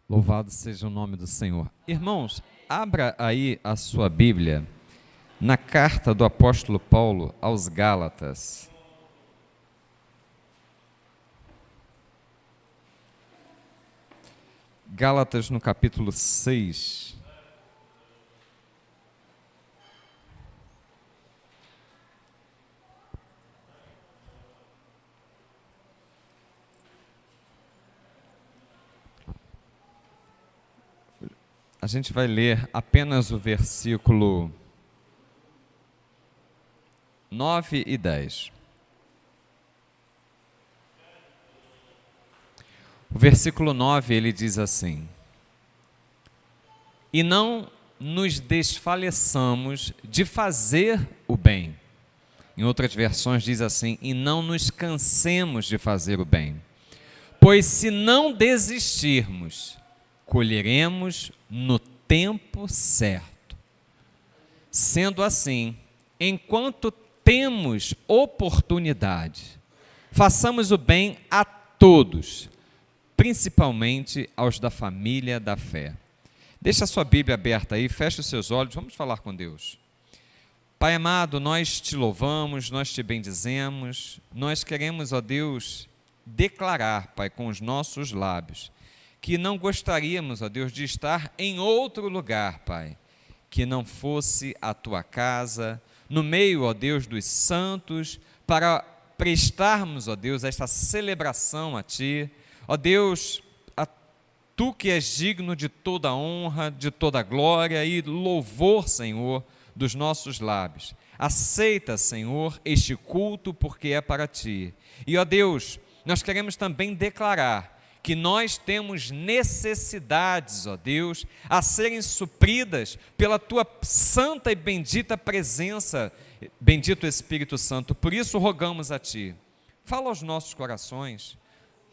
Louvado seja o nome do Senhor. Irmãos, abra aí a sua Bíblia na carta do apóstolo Paulo aos Gálatas. Gálatas no capítulo 6. A gente vai ler apenas o versículo 9 e 10. O versículo 9 ele diz assim: E não nos desfaleçamos de fazer o bem. Em outras versões diz assim: E não nos cansemos de fazer o bem. Pois se não desistirmos, colheremos no tempo certo. Sendo assim, enquanto temos oportunidade, façamos o bem a todos, principalmente aos da família da fé. Deixa a sua Bíblia aberta aí, feche os seus olhos, vamos falar com Deus. Pai amado, nós te louvamos, nós te bendizemos, nós queremos, ó Deus, declarar, Pai, com os nossos lábios, que não gostaríamos, ó Deus, de estar em outro lugar, Pai, que não fosse a tua casa, no meio, ó Deus, dos santos, para prestarmos, ó Deus, esta celebração a ti, ó Deus, a tu que és digno de toda honra, de toda glória e louvor, Senhor, dos nossos lábios. Aceita, Senhor, este culto porque é para ti. E, ó Deus, nós queremos também declarar que nós temos necessidades, ó Deus, a serem supridas pela tua santa e bendita presença, bendito Espírito Santo. Por isso rogamos a ti, fala aos nossos corações,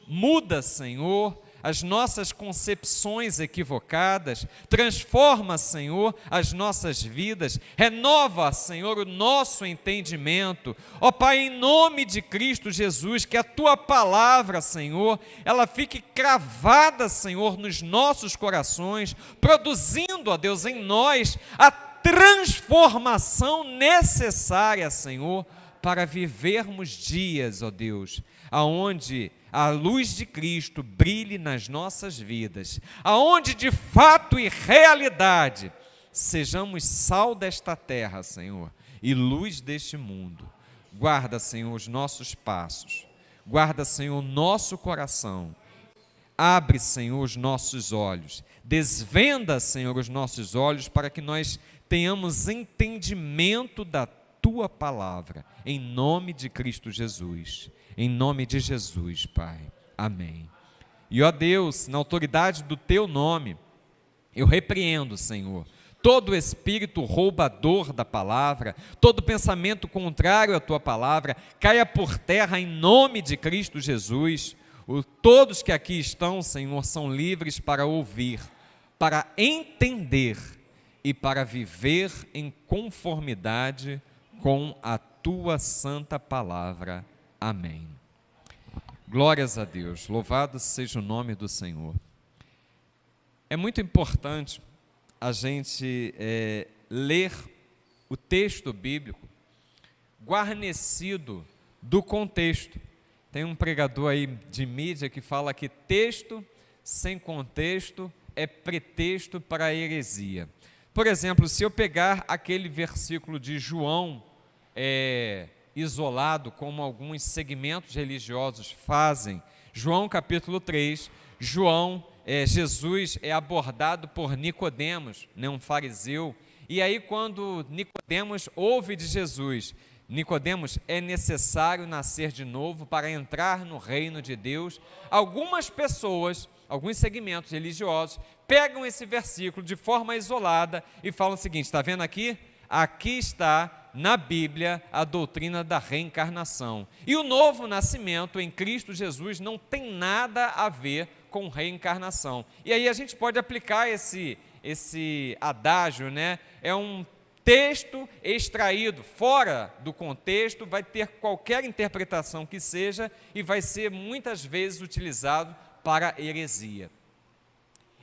muda, Senhor, as nossas concepções equivocadas, transforma, Senhor, as nossas vidas, renova, Senhor, o nosso entendimento. Ó Pai, em nome de Cristo Jesus, que a Tua palavra, Senhor, ela fique cravada, Senhor, nos nossos corações, produzindo, ó Deus, em nós a transformação necessária, Senhor, para vivermos dias, ó Deus, aonde a luz de Cristo brilhe nas nossas vidas, aonde de fato e realidade sejamos sal desta terra, Senhor, e luz deste mundo. Guarda, Senhor, os nossos passos, guarda, Senhor, o nosso coração, abre, Senhor, os nossos olhos, desvenda, Senhor, os nossos olhos para que nós tenhamos entendimento da Tua palavra, em nome de Cristo Jesus. Em nome de Jesus, Pai. Amém. E, ó Deus, na autoridade do Teu nome, eu repreendo, Senhor, todo espírito roubador da palavra, todo pensamento contrário à Tua palavra, caia por terra em nome de Cristo Jesus. Todos que aqui estão, Senhor, são livres para ouvir, para entender e para viver em conformidade com a Tua santa palavra. Amém. Glórias a Deus, louvado seja o nome do Senhor. É muito importante a gente ler o texto bíblico guarnecido do contexto. Tem um pregador aí de mídia que fala que texto sem contexto é pretexto para a heresia. Por exemplo, se eu pegar aquele versículo de João, isolado, como alguns segmentos religiosos fazem, João capítulo 3, Jesus é abordado por Nicodemos, um fariseu, e aí quando Nicodemos ouve de Jesus, Nicodemos, é necessário nascer de novo para entrar no reino de Deus, algumas pessoas, alguns segmentos religiosos, pegam esse versículo de forma isolada e falam o seguinte: está vendo aqui? Aqui está na Bíblia a doutrina da reencarnação. E o novo nascimento em Cristo Jesus não tem nada a ver com reencarnação. E aí a gente pode aplicar esse adágio, né? É um texto extraído fora do contexto, vai ter qualquer interpretação que seja e vai ser muitas vezes utilizado para heresia.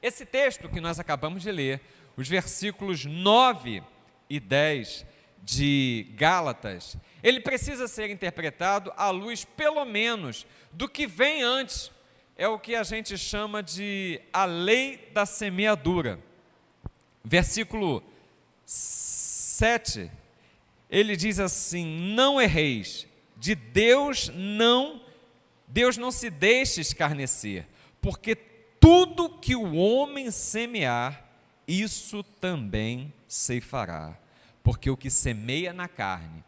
Esse texto que nós acabamos de ler, os versículos 9 e 10 de Gálatas, ele precisa ser interpretado à luz, pelo menos, do que vem antes. É o que a gente chama de a lei da semeadura. Versículo 7, ele diz assim: não erreis, de Deus não se deixe escarnecer, porque tudo que o homem semear, isso também ceifará. Porque o que semeia na carne,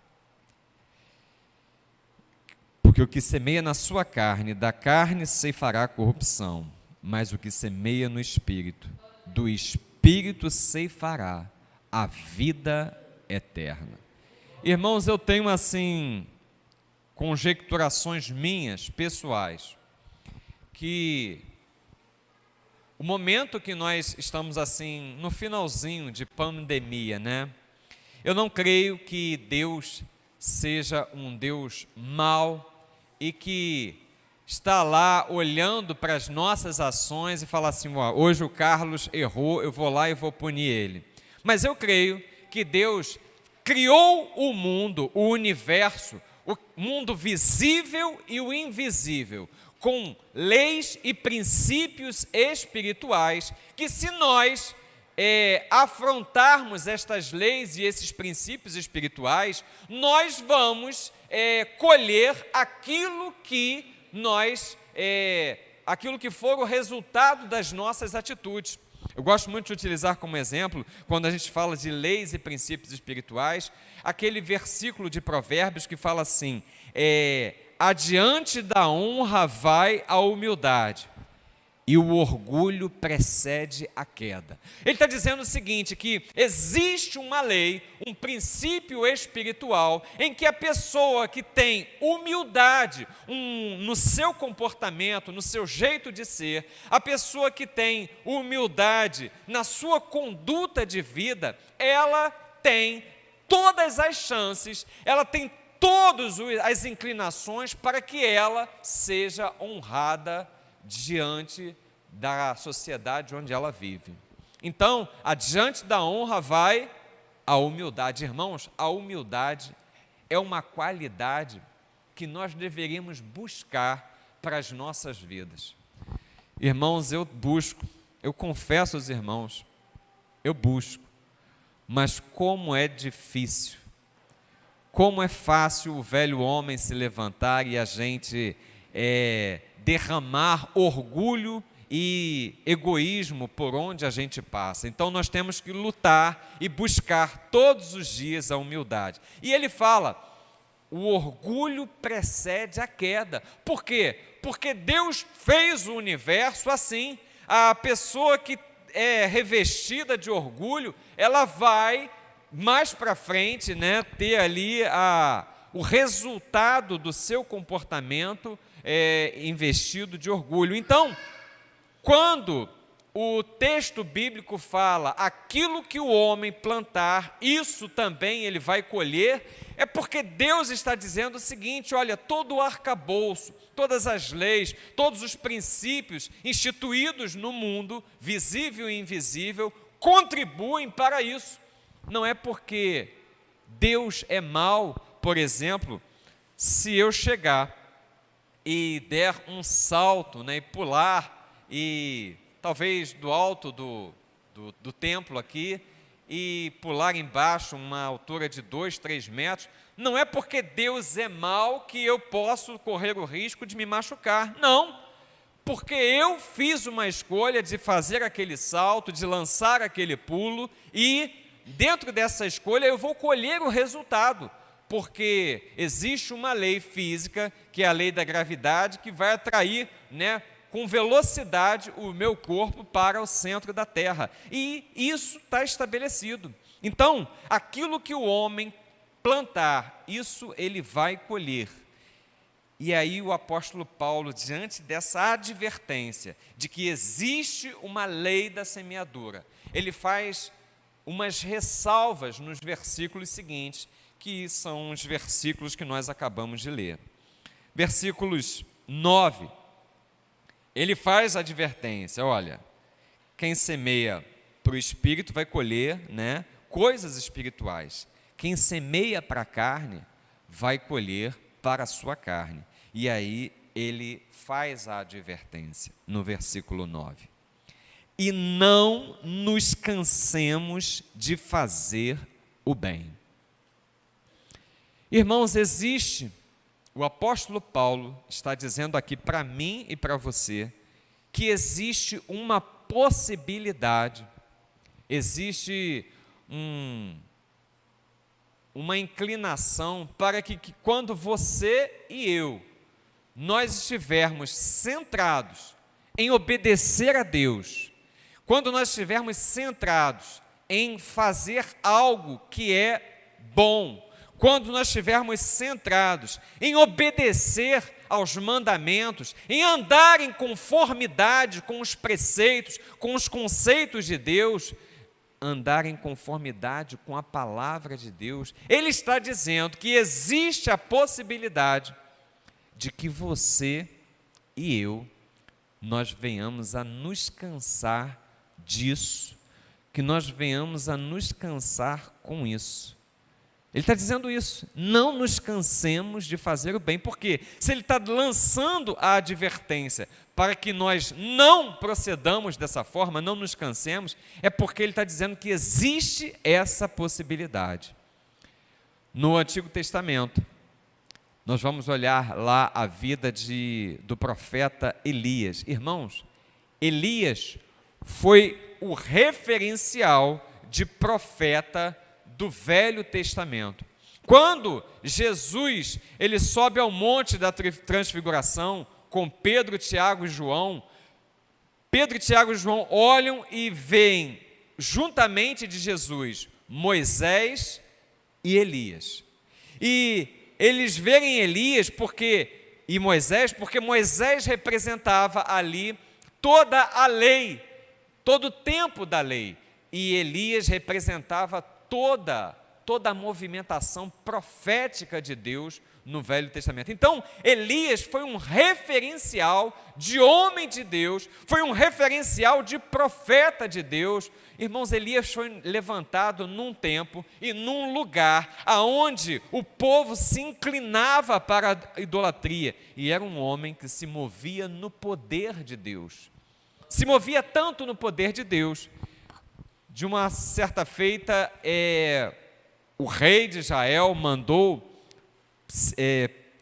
porque o que semeia na sua carne, da carne ceifará a corrupção, mas o que semeia no Espírito, do Espírito ceifará a vida eterna. Irmãos, eu tenho assim conjecturações minhas, pessoais, que o momento que nós estamos assim, no finalzinho de pandemia, né? Eu não creio que Deus seja um Deus mau e que está lá olhando para as nossas ações e fala assim: ó, hoje o Carlos errou, eu vou lá e vou punir ele. Mas eu creio que Deus criou o mundo, o universo, o mundo visível e o invisível, com leis e princípios espirituais, que se nós afrontarmos estas leis e esses princípios espirituais, nós vamos colher aquilo que aquilo que for o resultado das nossas atitudes. Eu gosto muito de utilizar como exemplo, quando a gente fala de leis e princípios espirituais, aquele versículo de Provérbios que fala assim: adiante da honra vai a humildade, e o orgulho precede a queda. Ele está dizendo o seguinte, que existe uma lei, um princípio espiritual, em que a pessoa que tem humildade no seu comportamento, no seu jeito de ser, a pessoa que tem humildade na sua conduta de vida, ela tem todas as chances, ela tem todas as inclinações para que ela seja honrada diante da sociedade onde ela vive. Então, adiante da honra vai a humildade. Irmãos, a humildade é uma qualidade que nós deveríamos buscar para as nossas vidas. Irmãos, eu confesso aos irmãos, eu busco, mas como é difícil, como é fácil o velho homem se levantar e a gente derramar orgulho e egoísmo por onde a gente passa. Então nós temos que lutar e buscar todos os dias a humildade. E ele fala: o orgulho precede a queda. Por quê? Porque Deus fez o universo assim. A pessoa que é revestida de orgulho, ela vai mais para frente, né, ter ali o resultado do seu comportamento investido de orgulho. Então, quando o texto bíblico fala aquilo que o homem plantar, isso também ele vai colher, é porque Deus está dizendo o seguinte: olha, todo o arcabouço, todas as leis, todos os princípios instituídos no mundo, visível e invisível, contribuem para isso. Não é porque Deus é mau, por exemplo, se eu chegar e der um salto, né, e pular, e talvez do alto do templo aqui, e pular embaixo uma altura de 2, 3 metros, não é porque Deus é mau que eu posso correr o risco de me machucar, não, porque eu fiz uma escolha de fazer aquele salto, de lançar aquele pulo, e dentro dessa escolha eu vou colher o resultado, porque existe uma lei física, que é a lei da gravidade, que vai atrair, né, com velocidade o meu corpo para o centro da terra, e isso está estabelecido. Então, aquilo que o homem plantar, isso ele vai colher. E aí o apóstolo Paulo, diante dessa advertência de que existe uma lei da semeadura, ele faz umas ressalvas nos versículos seguintes, que são os versículos que nós acabamos de ler. Versículos 9, ele faz a advertência: olha, quem semeia para o espírito vai colher, né, coisas espirituais. Quem semeia para a carne vai colher para a sua carne. E aí ele faz a advertência no versículo 9. E não nos cansemos de fazer o bem. Irmãos, o apóstolo Paulo está dizendo aqui para mim e para você, que existe uma possibilidade, existe uma inclinação para que quando você e eu, nós estivermos centrados em obedecer a Deus, quando nós estivermos centrados em fazer algo que é bom, quando nós estivermos centrados em obedecer aos mandamentos, em andar em conformidade com os preceitos, com os conceitos de Deus, andar em conformidade com a palavra de Deus, ele está dizendo que existe a possibilidade de que você e eu, nós venhamos a nos cansar disso, que nós venhamos a nos cansar com isso. Ele está dizendo isso, não nos cansemos de fazer o bem, porque se ele está lançando a advertência para que nós não procedamos dessa forma, não nos cansemos, é porque ele está dizendo que existe essa possibilidade. No Antigo Testamento, nós vamos olhar lá a vida do profeta Elias. Irmãos, Elias foi o referencial de profeta do Velho Testamento. Quando Jesus ele sobe ao monte da transfiguração com Pedro, Tiago e João, Pedro, Tiago e João olham e veem juntamente de Jesus Moisés e Elias. E eles veem Elias e Moisés, porque Moisés representava ali toda a lei, todo o tempo da lei, e Elias representava toda a movimentação profética de Deus no Velho Testamento. Então, Elias foi um referencial de homem de Deus, foi um referencial de profeta de Deus. Irmãos, Elias foi levantado num tempo e num lugar aonde o povo se inclinava para a idolatria, e era um homem que se movia no poder de Deus. Se movia tanto no poder de Deus. De uma certa feita, o rei de Israel mandou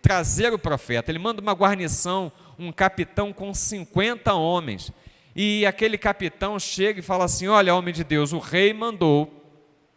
trazer o profeta. Ele manda uma guarnição, um capitão com 50 homens. E aquele capitão chega e fala assim: olha, homem de Deus, o rei mandou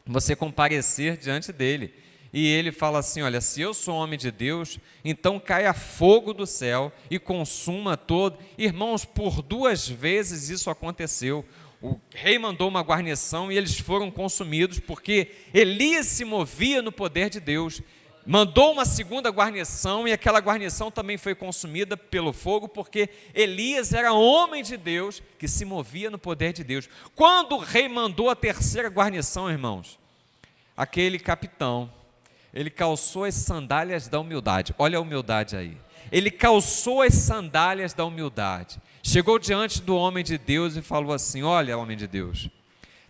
você comparecer diante dele. E ele fala assim: olha, se eu sou homem de Deus, então caia fogo do céu e consuma todo. Irmãos, por 2 vezes isso aconteceu. O rei mandou uma guarnição e eles foram consumidos, porque Elias se movia no poder de Deus. Mandou uma segunda guarnição e aquela guarnição também foi consumida pelo fogo, porque Elias era homem de Deus que se movia no poder de Deus. Quando o rei mandou a terceira guarnição, irmãos, aquele capitão, ele calçou as sandálias da humildade. Olha a humildade aí. Ele calçou as sandálias da humildade. Chegou diante do homem de Deus e falou assim: olha, homem de Deus,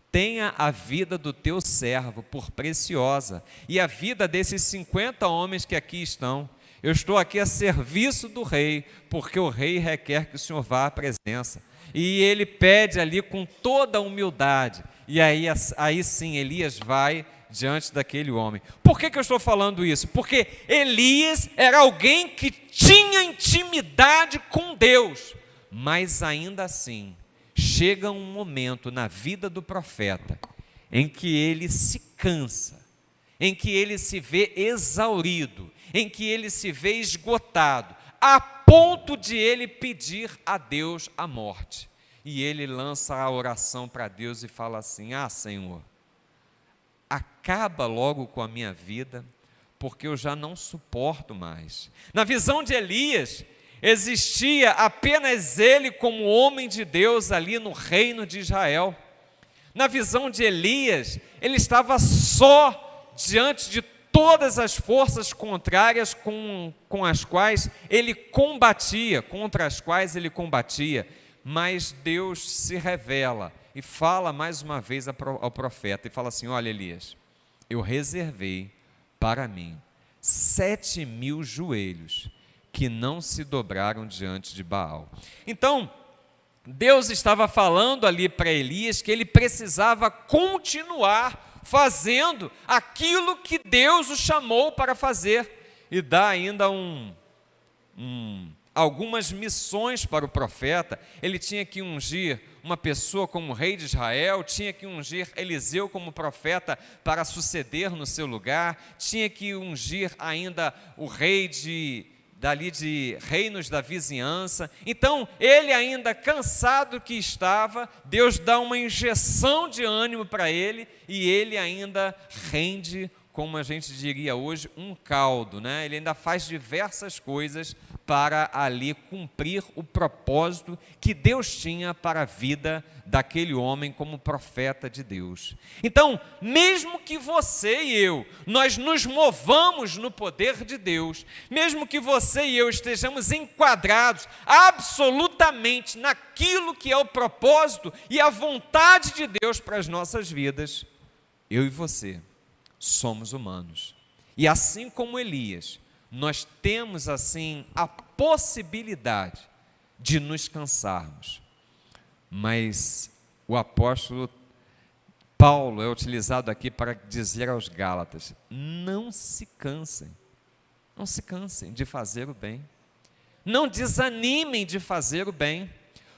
tenha a vida do teu servo por preciosa, e a vida desses 50 homens que aqui estão. Eu estou aqui a serviço do rei, porque o rei requer que o senhor vá à presença. E ele pede ali com toda a humildade. E aí sim, Elias vai diante daquele homem. Por que eu estou falando isso? Porque Elias era alguém que tinha intimidade com Deus. Mas ainda assim, chega um momento na vida do profeta em que ele se cansa, em que ele se vê exaurido, em que ele se vê esgotado, a ponto de ele pedir a Deus a morte. E ele lança a oração para Deus e fala assim: ah, Senhor, acaba logo com a minha vida, porque eu já não suporto mais. Na visão de Elias, existia apenas ele como homem de Deus ali no reino de Israel. Na visão de Elias, ele estava só diante de todas as forças contrárias com as quais ele combatia, contra as quais ele combatia. mas Deus se revela e fala mais uma vez ao profeta, e fala assim: olha, Elias, eu reservei para mim 7.000 joelhos que não se dobraram diante de Baal. Então, Deus estava falando ali para Elias que ele precisava continuar fazendo aquilo que Deus o chamou para fazer, e dá ainda algumas missões para o profeta. Ele tinha que ungir uma pessoa como rei de Israel, tinha que ungir Eliseu como profeta para suceder no seu lugar, tinha que ungir ainda o rei de reinos da vizinhança. Então, ele ainda cansado que estava, Deus dá uma injeção de ânimo para ele, e ele ainda rende, como a gente diria hoje, um caldo, né? Ele ainda faz diversas coisas para ali cumprir o propósito que Deus tinha para a vida daquele homem como profeta de Deus. Então, mesmo que você e eu, nós nos movamos no poder de Deus, mesmo que você e eu estejamos enquadrados absolutamente naquilo que é o propósito e a vontade de Deus para as nossas vidas, eu e você somos humanos. E assim como Elias, nós temos assim a possibilidade de nos cansarmos. Mas o apóstolo Paulo é utilizado aqui para dizer aos Gálatas: não se cansem de fazer o bem, não desanimem de fazer o bem.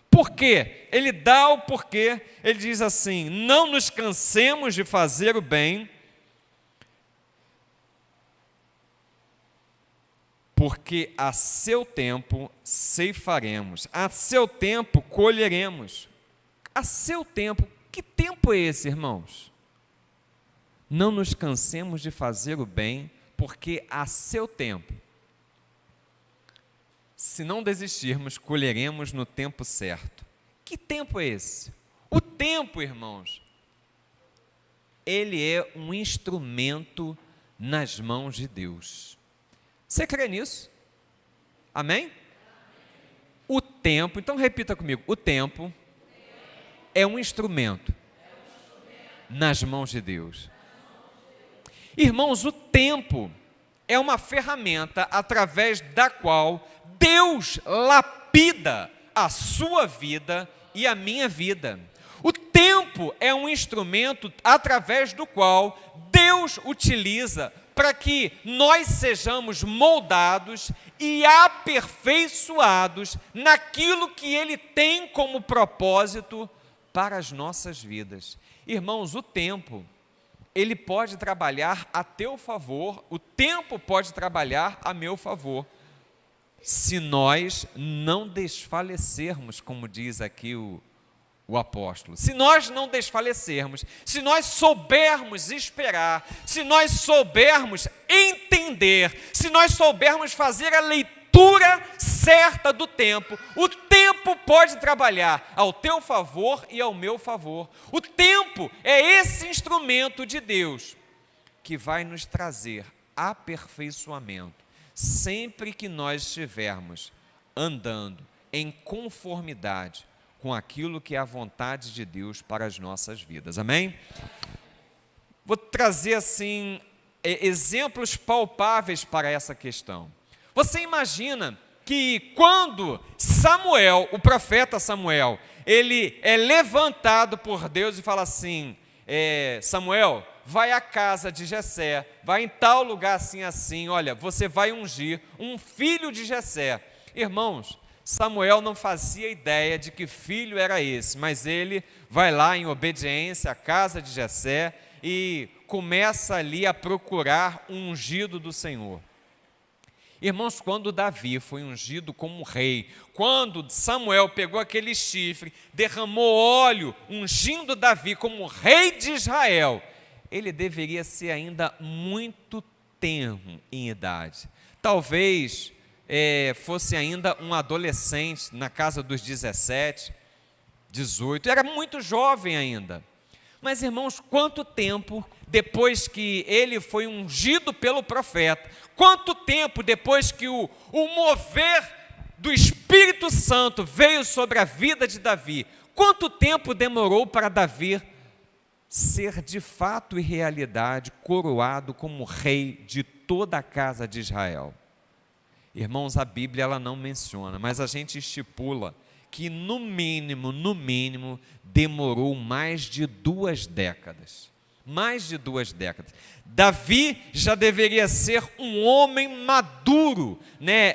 Por quê? Ele dá o porquê, ele diz assim: não nos cansemos de fazer o bem, porque a seu tempo ceifaremos, a seu tempo colheremos. A seu tempo, que tempo é esse, irmãos? Não nos cansemos de fazer o bem, porque a seu tempo, se não desistirmos, colheremos no tempo certo. Que tempo é esse? O tempo, irmãos, ele é um instrumento nas mãos de Deus. Você crê nisso? Amém? O tempo, então repita comigo: o tempo é um instrumento nas mãos de Deus. Irmãos, o tempo é uma ferramenta através da qual Deus lapida a sua vida e a minha vida. O tempo é um instrumento através do qual Deus utiliza para que nós sejamos moldados e aperfeiçoados naquilo que Ele tem como propósito para as nossas vidas. Irmãos, o tempo, ele pode trabalhar a teu favor, o tempo pode trabalhar a meu favor, se nós não desfalecermos, como diz aqui o apóstolo. Se nós não desfalecermos, se nós soubermos esperar, se nós soubermos entender, se nós soubermos fazer a leitura certa do tempo, o tempo pode trabalhar ao teu favor e ao meu favor. O tempo é esse instrumento de Deus que vai nos trazer aperfeiçoamento sempre que nós estivermos andando em conformidade com aquilo que é a vontade de Deus para as nossas vidas. Amém? Vou trazer assim exemplos palpáveis para essa questão. Você imagina que quando Samuel, o profeta Samuel, ele é levantado por Deus e fala assim: Samuel, vai à casa de Jessé, vai em tal lugar assim assim, olha, você vai ungir um filho de Jessé. Irmãos, Samuel não fazia ideia de que filho era esse, mas ele vai lá em obediência à casa de Jessé e começa ali a procurar um ungido do Senhor. Irmãos, quando Davi foi ungido como rei, quando Samuel pegou aquele chifre, derramou óleo, ungindo Davi como rei de Israel, ele deveria ser ainda muito tenro em idade. Talvez fosse ainda um adolescente, na casa dos 17, 18, era muito jovem ainda. Mas, irmãos, quanto tempo depois que ele foi ungido pelo profeta, quanto tempo depois que o mover do Espírito Santo veio sobre a vida de Davi, quanto tempo demorou para Davi ser de fato e realidade coroado como rei de toda a casa de Israel? Irmãos, a Bíblia ela não menciona, mas a gente estipula que no mínimo, demorou mais de 2 décadas. Mais de 2 décadas. Davi já deveria ser um homem maduro, né,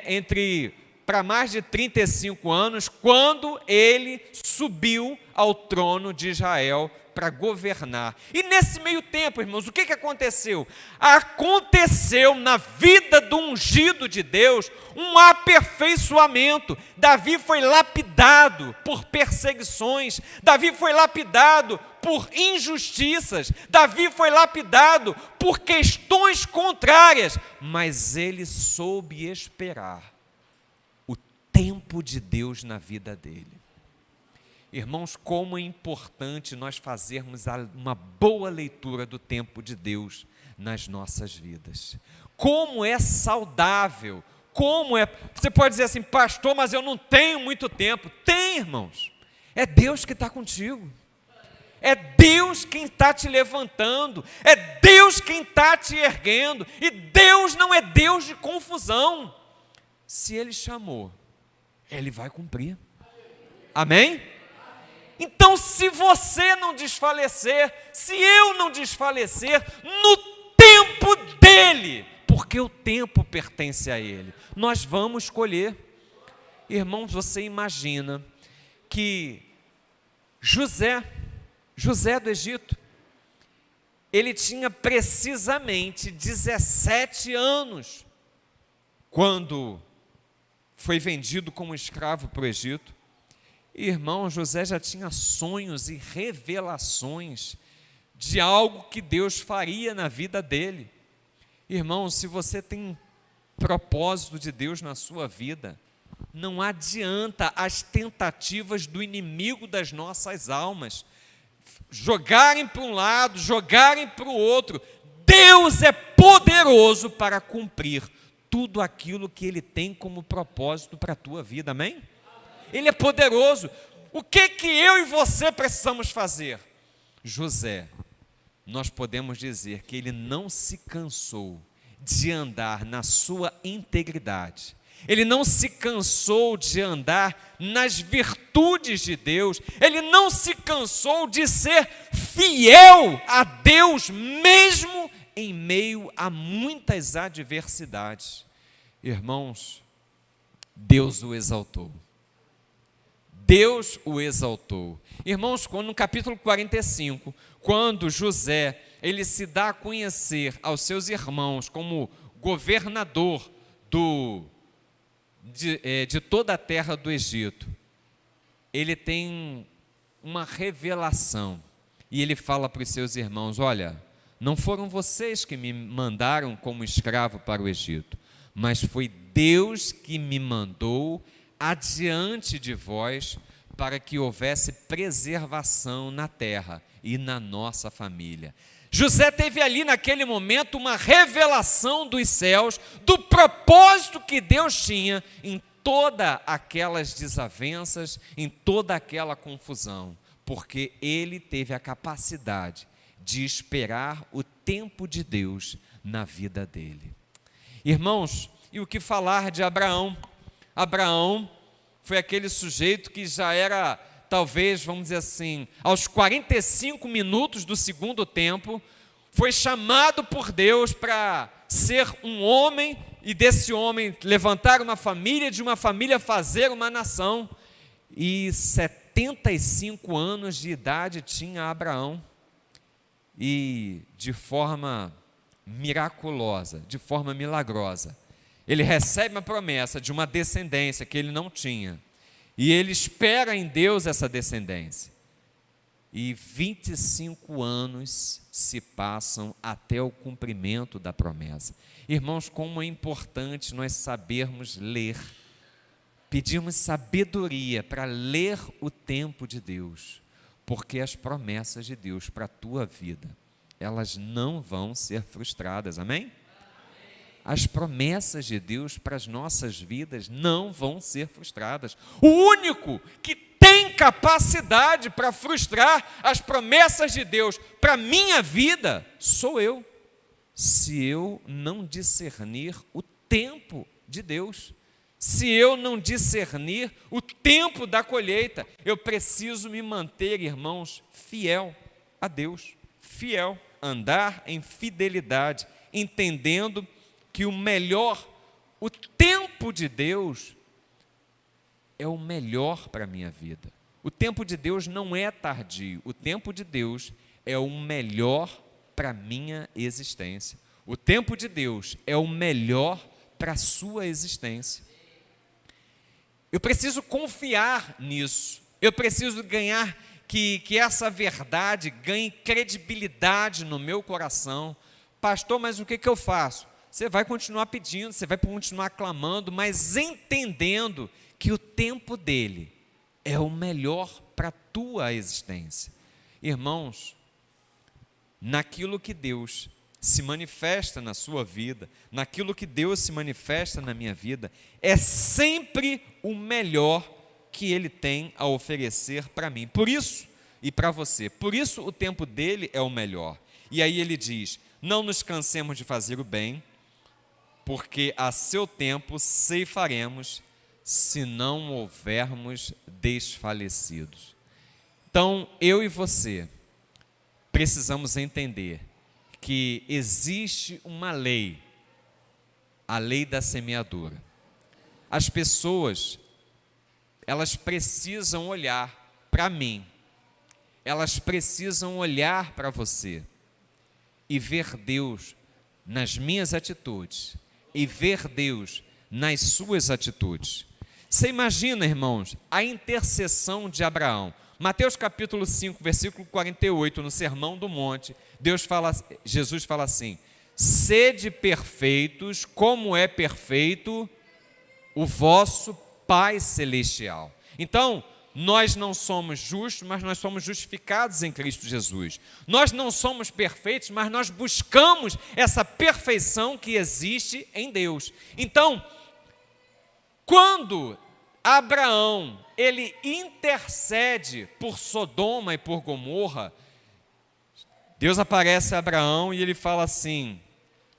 para mais de 35 anos, quando ele subiu ao trono de Israel para governar. E nesse meio tempo, irmãos, o que aconteceu? Aconteceu na vida do ungido de Deus um aperfeiçoamento. Davi foi lapidado por perseguições, Davi foi lapidado por injustiças, Davi foi lapidado por questões contrárias, mas ele soube esperar o tempo de Deus na vida dele. Irmãos, como é importante nós fazermos uma boa leitura do tempo de Deus nas nossas vidas. Como é saudável, você pode dizer assim, pastor, mas eu não tenho muito tempo. Tem, irmãos, é Deus que está contigo. É Deus quem está te levantando, é Deus quem está te erguendo, e Deus não é Deus de confusão. Se Ele chamou, Ele vai cumprir. Amém? Então, se você não desfalecer, se eu não desfalecer, no tempo dEle, porque o tempo pertence a Ele, nós vamos colher. Irmãos, você imagina que José do Egito, ele tinha precisamente 17 anos, quando foi vendido como escravo para o Egito. Irmão, José já tinha sonhos e revelações de algo que Deus faria na vida dele. Irmão, se você tem propósito de Deus na sua vida, não adianta as tentativas do inimigo das nossas almas jogarem para um lado, jogarem para o outro. Deus é poderoso para cumprir tudo aquilo que Ele tem como propósito para a tua vida, amém? Ele é poderoso. O que eu e você precisamos fazer? José, nós podemos dizer que ele não se cansou de andar na sua integridade. Ele não se cansou de andar nas virtudes de Deus. Ele não se cansou de ser fiel a Deus, mesmo em meio a muitas adversidades. Irmãos, Deus o exaltou. Deus o exaltou. Irmãos, no capítulo 45, quando José, ele se dá a conhecer aos seus irmãos como governador de toda a terra do Egito, ele tem uma revelação, e ele fala para os seus irmãos, olha, não foram vocês que me mandaram como escravo para o Egito, mas foi Deus que me mandou adiante de vós, para que houvesse preservação na terra e na nossa família. José teve ali naquele momento uma revelação dos céus, do propósito que Deus tinha em todas aquelas desavenças, em toda aquela confusão, porque ele teve a capacidade de esperar o tempo de Deus na vida dele. Irmãos, e o que falar de Abraão? Abraão foi aquele sujeito que já era, talvez, vamos dizer assim, aos 45 minutos do segundo tempo, foi chamado por Deus para ser um homem, e desse homem levantar uma família, de uma família fazer uma nação. E 75 anos de idade tinha Abraão, e de forma miraculosa, de forma milagrosa, ele recebe uma promessa de uma descendência que ele não tinha. E ele espera em Deus essa descendência. E 25 anos se passam até o cumprimento da promessa. Irmãos, como é importante nós sabermos ler. Pedirmos sabedoria para ler o tempo de Deus. Porque as promessas de Deus para a tua vida, elas não vão ser frustradas. Amém? as promessas de Deus para as nossas vidas não vão ser frustradas. O único que tem capacidade para frustrar as promessas de Deus para a minha vida sou eu, se eu não discernir o tempo de Deus. Se eu não discernir o tempo da colheita, eu preciso me manter, irmãos, fiel a Deus, fiel, andar em fidelidade, entendendo que o tempo de Deus é o melhor para a minha vida. O tempo de Deus não é tardio, o tempo de Deus é o melhor para a minha existência. O tempo de Deus é o melhor para a sua existência. Eu preciso confiar nisso, eu preciso ganhar, que essa verdade ganhe credibilidade no meu coração. Pastor, mas o que eu faço? Você vai continuar pedindo, você vai continuar clamando, mas entendendo que o tempo dele é o melhor para a tua existência. Irmãos, naquilo que Deus se manifesta na sua vida, naquilo que Deus se manifesta na minha vida, é sempre o melhor que Ele tem a oferecer para mim. Por isso, e para você, por isso o tempo dele é o melhor. E aí ele diz, não nos cansemos de fazer o bem, porque a seu tempo ceifaremos, se não houvermos desfalecidos. Então, eu e você precisamos entender que existe uma lei, a lei da semeadura. As pessoas, elas precisam olhar para mim, elas precisam olhar para você e ver Deus nas minhas atitudes e ver Deus nas suas atitudes. Você imagina, irmãos, a intercessão de Abraão. Mateus capítulo 5, versículo 48, no Sermão do Monte, Jesus fala assim, sede perfeitos, como é perfeito o vosso Pai Celestial. Então, nós não somos justos, mas nós somos justificados em Cristo Jesus. Nós não somos perfeitos, mas nós buscamos essa perfeição que existe em Deus. Então, quando Abraão, ele intercede por Sodoma e por Gomorra, Deus aparece a Abraão e ele fala assim,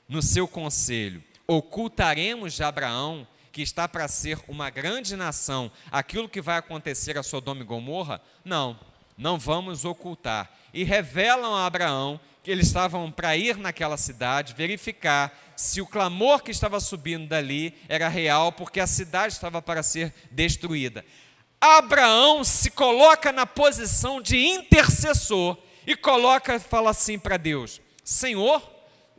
no seu conselho, ocultaremos de Abraão, que está para ser uma grande nação, aquilo que vai acontecer a Sodoma e Gomorra? Não vamos ocultar. E revelam a Abraão que eles estavam para ir naquela cidade, verificar se o clamor que estava subindo dali era real, porque a cidade estava para ser destruída. Abraão se coloca na posição de intercessor e fala assim para Deus, Senhor,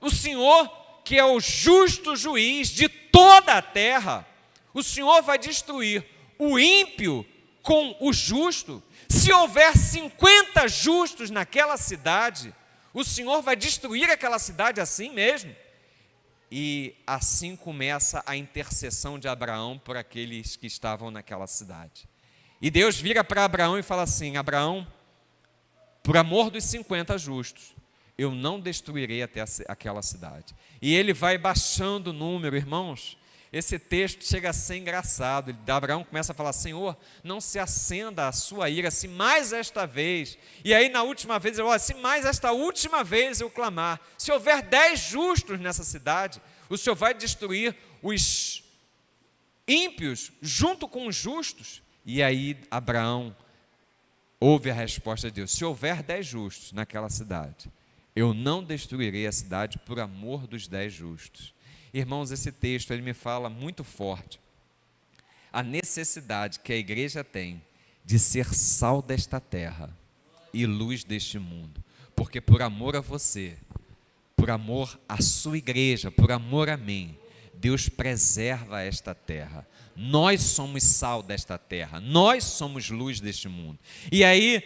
o Senhor que é o justo juiz de toda a terra, o Senhor vai destruir o ímpio com o justo? Se houver 50 justos naquela cidade, o Senhor vai destruir aquela cidade assim mesmo? E assim começa a intercessão de Abraão por aqueles que estavam naquela cidade. E Deus vira para Abraão e fala assim, Abraão, por amor dos 50 justos, eu não destruirei até aquela cidade. E ele vai baixando o número, irmãos. Esse texto chega a ser engraçado. Abraão começa a falar, Senhor, não se acenda a sua ira, se mais esta vez. E aí na última vez, se mais esta última vez eu clamar, se houver 10 justos nessa cidade, o Senhor vai destruir os ímpios junto com os justos. E aí Abraão ouve a resposta de Deus, se houver 10 justos naquela cidade, eu não destruirei a cidade por amor dos 10 justos. Irmãos, esse texto ele me fala muito forte a necessidade que a igreja tem de ser sal desta terra e luz deste mundo, porque por amor a você, por amor à sua igreja, por amor a mim, Deus preserva esta terra. Nós somos sal desta terra, nós somos luz deste mundo. E aí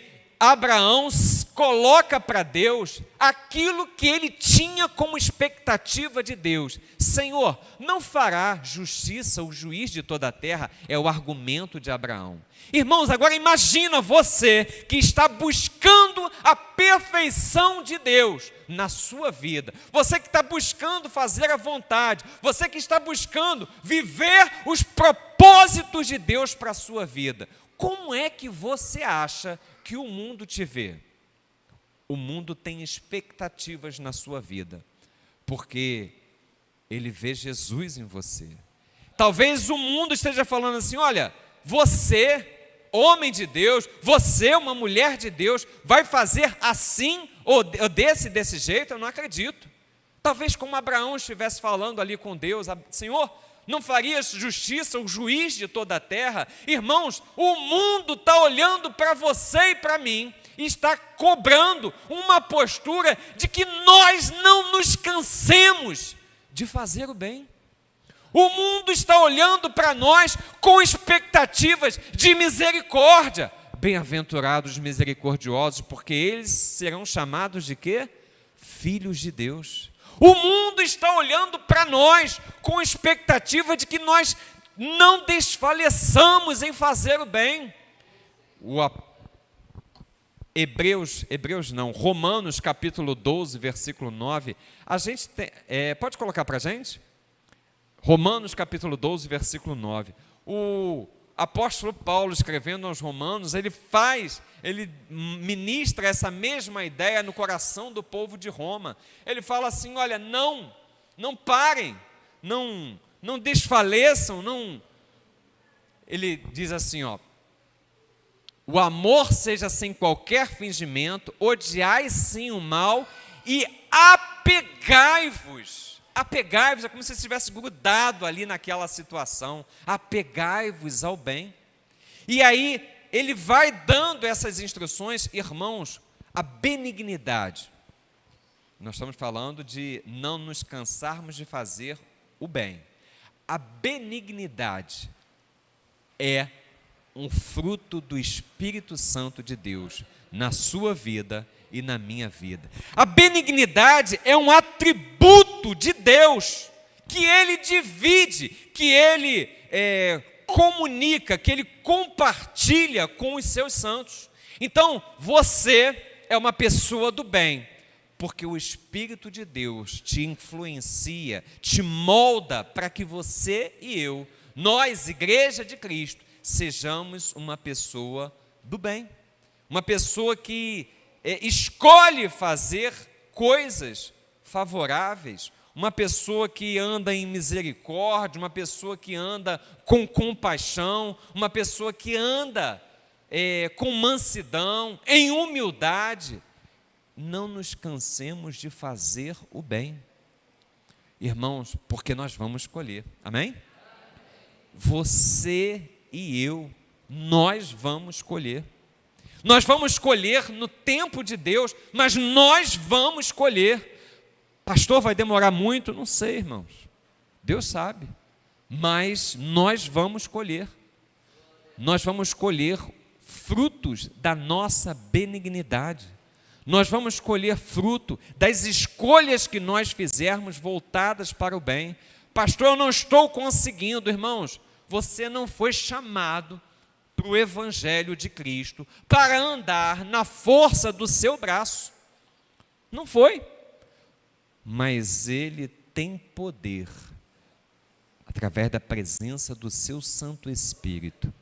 Abraão coloca para Deus aquilo que ele tinha como expectativa de Deus. Senhor, não fará justiça o juiz de toda a terra? É o argumento de Abraão. Irmãos, agora imagina você que está buscando a perfeição de Deus na sua vida. Você que está buscando fazer a vontade. Você que está buscando viver os propósitos de Deus para a sua vida. Como é que você acha que o mundo te vê? O mundo tem expectativas na sua vida, porque ele vê Jesus em você. Talvez o mundo esteja falando assim: olha, você, homem de Deus, você, uma mulher de Deus, vai fazer assim ou desse jeito? Eu não acredito. Talvez como Abraão estivesse falando ali com Deus: Senhor, não farias justiça o juiz de toda a terra? Irmãos, o mundo está olhando para você e para mim e está cobrando uma postura de que nós não nos cansemos de fazer o bem. O mundo está olhando para nós com expectativas de misericórdia. Bem-aventurados os misericordiosos, porque eles serão chamados de quê? Filhos de Deus. O mundo está olhando para nós com expectativa de que nós não desfaleçamos em fazer o bem. Romanos capítulo 12, versículo 9. A gente pode colocar para a gente? Romanos capítulo 12, versículo 9. O apóstolo Paulo, escrevendo aos Romanos, ele ministra essa mesma ideia no coração do povo de Roma. Ele fala assim: olha, não parem, não desfaleçam, não. Ele diz assim, ó: o amor seja sem qualquer fingimento, odiai sim o mal e apegai-vos. Apegai-vos é como se você estivesse grudado ali naquela situação. Apegai-vos ao bem. E aí ele vai dando essas instruções, irmãos. A benignidade, nós estamos falando de não nos cansarmos de fazer o bem. A benignidade é um fruto do Espírito Santo de Deus na sua vida e na minha vida. A benignidade é um atributo de Deus que Ele divide, que Ele comunica, que Ele compartilha com os seus santos. Então, você é uma pessoa do bem, porque o Espírito de Deus te influencia, te molda para que você e eu, nós, Igreja de Cristo, sejamos uma pessoa do bem, uma pessoa que escolhe fazer coisas favoráveis, uma pessoa que anda em misericórdia, uma pessoa que anda com compaixão, uma pessoa que anda com mansidão, em humildade. Não nos cansemos de fazer o bem, irmãos, porque nós vamos colher, amém? Você e eu, nós vamos colher. Nós vamos colher no tempo de Deus, mas nós vamos colher. Pastor, vai demorar muito? Não sei, irmãos. Deus sabe. Mas nós vamos colher. Nós vamos colher frutos da nossa benignidade. Nós vamos colher fruto das escolhas que nós fizermos voltadas para o bem. Pastor, eu não estou conseguindo, irmãos. Você não foi chamado para o Evangelho de Cristo para andar na força do seu braço. Não foi. Mas Ele tem poder, através da presença do seu Santo Espírito,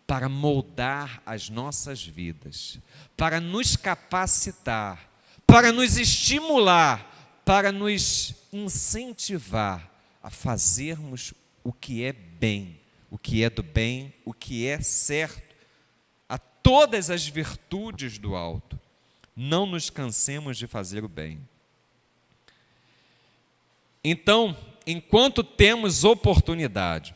para moldar as nossas vidas, para nos capacitar, para nos estimular, para nos incentivar a fazermos o que é bem, o que é do bem, o que é certo, a todas as virtudes do alto. Não nos cansemos de fazer o bem. Então, enquanto temos oportunidade,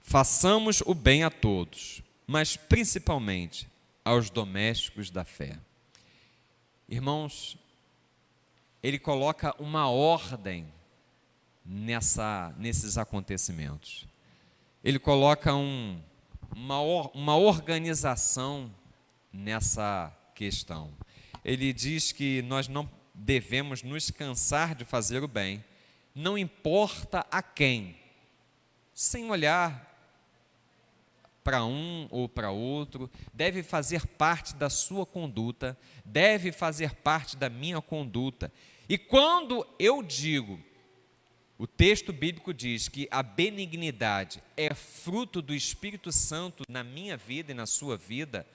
façamos o bem a todos, mas principalmente aos domésticos da fé. Irmãos, ele coloca uma ordem nesses acontecimentos. Ele coloca uma organização nessa questão. Ele diz que nós não devemos nos cansar de fazer o bem, não importa a quem, sem olhar para um ou para outro, deve fazer parte da sua conduta, deve fazer parte da minha conduta. E quando eu digo, o texto bíblico diz que a benignidade é fruto do Espírito Santo na minha vida e na sua vida,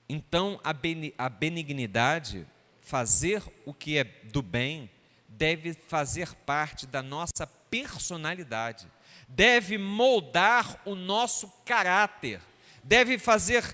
então a benignidade, fazer o que é do bem, deve fazer parte da nossa personalidade, deve moldar o nosso caráter, deve fazer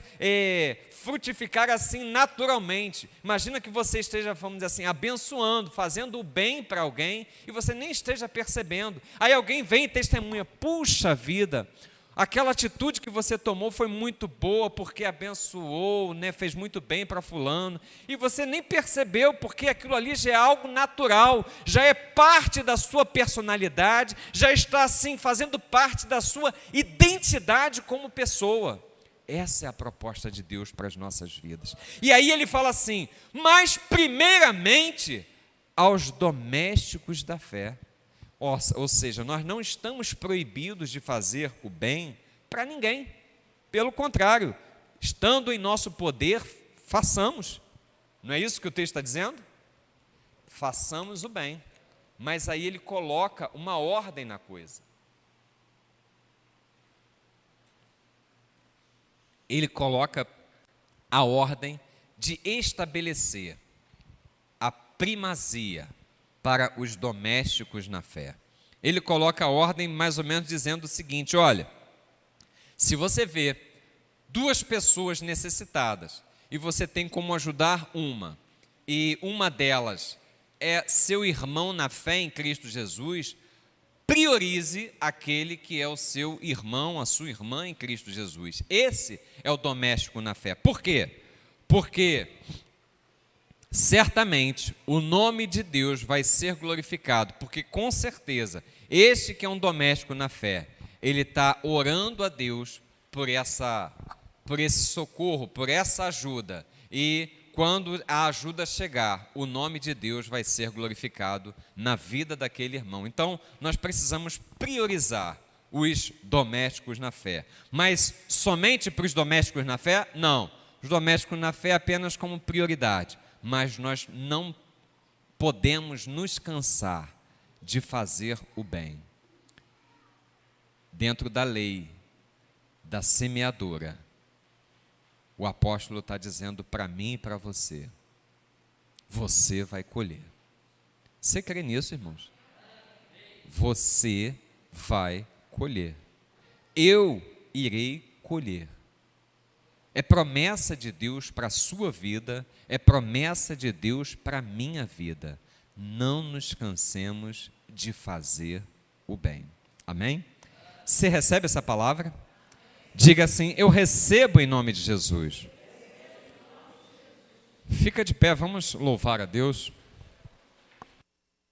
frutificar assim naturalmente. Imagina que você esteja, vamos dizer assim, abençoando, fazendo o bem para alguém e você nem esteja percebendo. Aí alguém vem e testemunha: puxa vida, aquela atitude que você tomou foi muito boa porque abençoou, né, fez muito bem para fulano, e você nem percebeu porque aquilo ali já é algo natural, já é parte da sua personalidade, já está assim fazendo parte da sua identidade como pessoa. Essa é a proposta de Deus para as nossas vidas. E aí ele fala assim: mas primeiramente aos domésticos da fé. Ou seja, nós não estamos proibidos de fazer o bem para ninguém. Pelo contrário, estando em nosso poder, façamos. Não é isso que o texto está dizendo? Façamos o bem. Mas aí ele coloca uma ordem na coisa. Ele coloca a ordem de estabelecer a primazia para os domésticos na fé. Ele coloca a ordem mais ou menos dizendo o seguinte: olha, se você vê duas pessoas necessitadas e você tem como ajudar uma, e uma delas é seu irmão na fé em Cristo Jesus, priorize aquele que é o seu irmão, a sua irmã em Cristo Jesus. Esse é o doméstico na fé. Por quê? Porque certamente o nome de Deus vai ser glorificado, porque com certeza, este que é um doméstico na fé, ele está orando a Deus por esse socorro, por essa ajuda, e quando a ajuda chegar, o nome de Deus vai ser glorificado na vida daquele irmão. Então, nós precisamos priorizar os domésticos na fé. Mas somente para os domésticos na fé? Não. Os domésticos na fé apenas como prioridade. Mas nós não podemos nos cansar de fazer o bem. Dentro da lei da semeadora, o apóstolo está dizendo para mim e para você: você vai colher. Você crê nisso, irmãos? Você vai colher. Eu irei colher. É promessa de Deus para a sua vida, é promessa de Deus para a minha vida. Não nos cansemos de fazer o bem. Amém? Você recebe essa palavra? Diga assim: eu recebo em nome de Jesus. Fica de pé, vamos louvar a Deus.